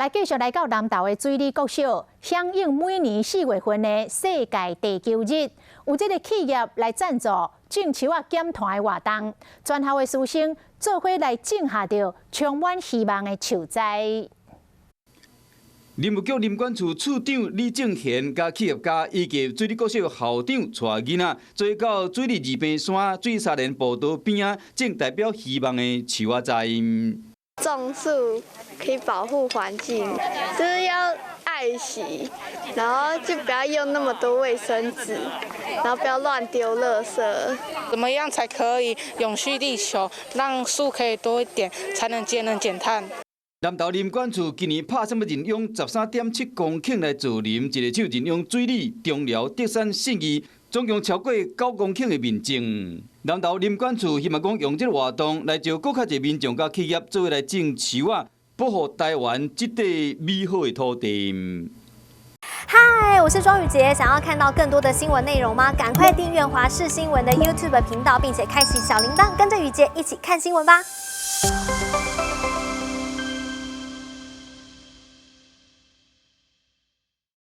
来继续来到南投的水利国小，响应每年4月份的世界地球日，有这个企业来赞助种树啊减碳的活动，全校的师生做伙来种下着充满希望的树栽。林务局林管处处长李正贤甲企业家以及水利国小校长带囡仔，做到水利二平山水沙连步道边啊，种代表希望的树仔栽。种树可以保护环境，就是要爱惜，然后就不要用那么多卫生纸，然后不要乱丢垃圾。怎么样才可以永续地球，让树可以多一点，才能节能减碳？南投林管处今年拍什么任用13.7公顷来造林，一个手任用水利、中寮、德山、信义，总共超过9公顷的面积。南投林管处希望讲用这个活动来招更较侪民众甲企业做伙来种树啊，保护台湾这块美好的土地。嗨，我是庄宇杰。想要看到更多的新闻内容吗？赶快订阅华视新闻的 YouTube 频道，并且开启小铃铛，跟着宇杰一起看新闻吧。